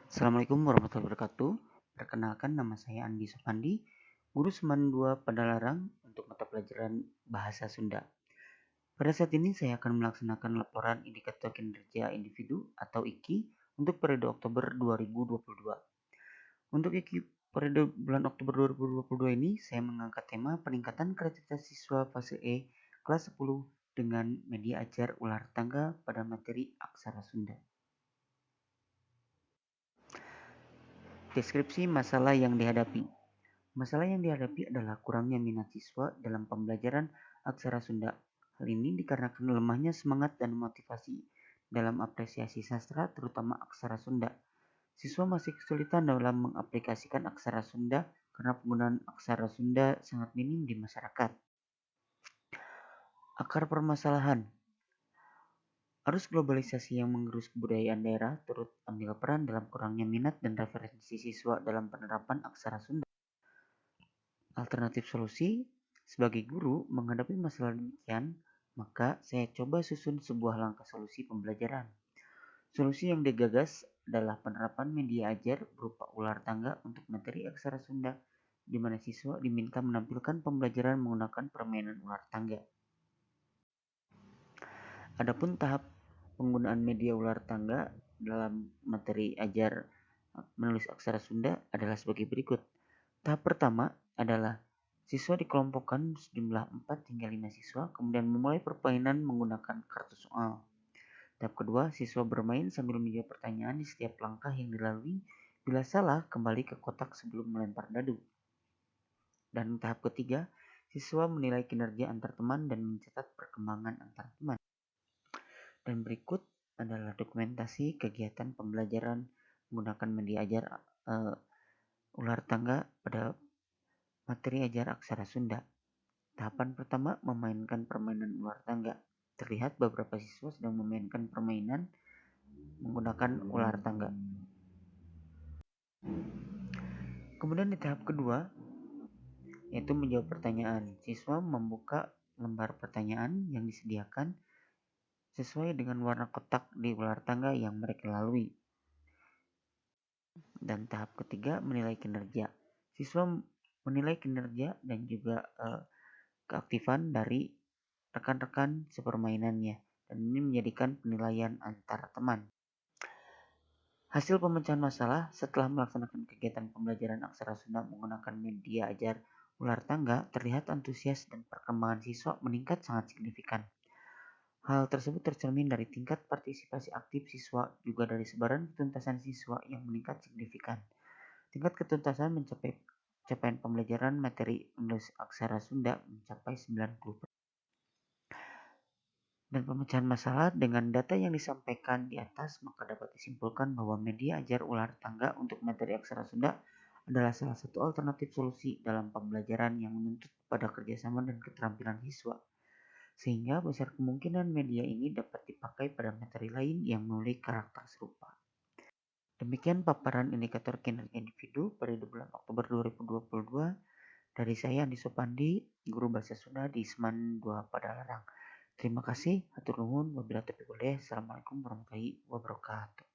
Assalamualaikum warahmatullahi wabarakatuh. Perkenalkan, nama saya Andi Supandi, guru Seman 2 Padalarang untuk mata pelajaran Bahasa Sunda. Pada saat ini saya akan melaksanakan laporan indikator kinerja individu atau IKI untuk periode Oktober 2022. Untuk IKI periode bulan Oktober 2022 ini, saya mengangkat tema peningkatan kreativitas siswa fase E kelas 10 dengan media ajar ular tangga pada materi aksara Sunda. Deskripsi masalah yang dihadapi. Masalah yang dihadapi adalah kurangnya minat siswa dalam pembelajaran aksara Sunda. Hal ini dikarenakan lemahnya semangat dan motivasi dalam apresiasi sastra, terutama aksara Sunda. Siswa masih kesulitan dalam mengaplikasikan aksara Sunda karena penggunaan aksara Sunda sangat minim di masyarakat. Akar permasalahan. Arus globalisasi yang mengerus kebudayaan daerah turut ambil peran dalam kurangnya minat dan referensi siswa dalam penerapan aksara Sunda. Alternatif solusi, sebagai guru menghadapi masalah demikian, maka saya coba susun sebuah langkah solusi pembelajaran. Solusi yang digagas adalah penerapan media ajar berupa ular tangga untuk materi aksara Sunda, di mana siswa diminta menampilkan pembelajaran menggunakan permainan ular tangga. Adapun tahap penggunaan media ular tangga dalam materi ajar menulis aksara Sunda adalah sebagai berikut. Tahap pertama adalah siswa dikelompokkan sejumlah 4 hingga 5 siswa, kemudian memulai permainan menggunakan kartu soal. Tahap kedua, siswa bermain sambil menjawab pertanyaan di setiap langkah yang dilalui. Bila salah, kembali ke kotak sebelum melempar dadu. Dan tahap ketiga, siswa menilai kinerja antar teman dan mencatat perkembangan antar teman. Dan berikut adalah dokumentasi kegiatan pembelajaran menggunakan media ajar ular tangga pada materi ajar aksara Sunda. Tahapan pertama, memainkan permainan ular tangga. Terlihat beberapa siswa sedang memainkan permainan menggunakan ular tangga. Kemudian di tahap kedua, yaitu menjawab pertanyaan. Siswa membuka lembar pertanyaan yang disediakan sesuai dengan warna kotak di ular tangga yang mereka lalui. Dan tahap ketiga, menilai kinerja. Siswa menilai kinerja dan juga keaktifan dari rekan-rekan sepermainannya, dan ini menjadikan penilaian antar teman. Hasil pemecahan masalah setelah melaksanakan kegiatan pembelajaran aksara Sunda menggunakan media ajar ular tangga, terlihat antusias dan perkembangan siswa meningkat sangat signifikan. Hal tersebut tercermin dari tingkat partisipasi aktif siswa, juga dari sebaran ketuntasan siswa yang meningkat signifikan. Tingkat ketuntasan mencapai capaian pembelajaran materi menulis aksara Sunda mencapai 90%. Dan pemecahan masalah dengan data yang disampaikan di atas, maka dapat disimpulkan bahwa media ajar ular tangga untuk materi aksara Sunda adalah salah satu alternatif solusi dalam pembelajaran yang menuntut pada kerjasama dan keterampilan siswa, sehingga besar kemungkinan media ini dapat dipakai pada materi lain yang memiliki karakter serupa. Demikian paparan indikator kinerja individu periode bulan Oktober 2022 dari saya Andi Supandi, guru bahasa Sunda di Seman 2 Padalarang. Terima kasih, hatur nuhun, wabillahi taufiq walhidayah. Assalamualaikum warahmatullahi wabarakatuh.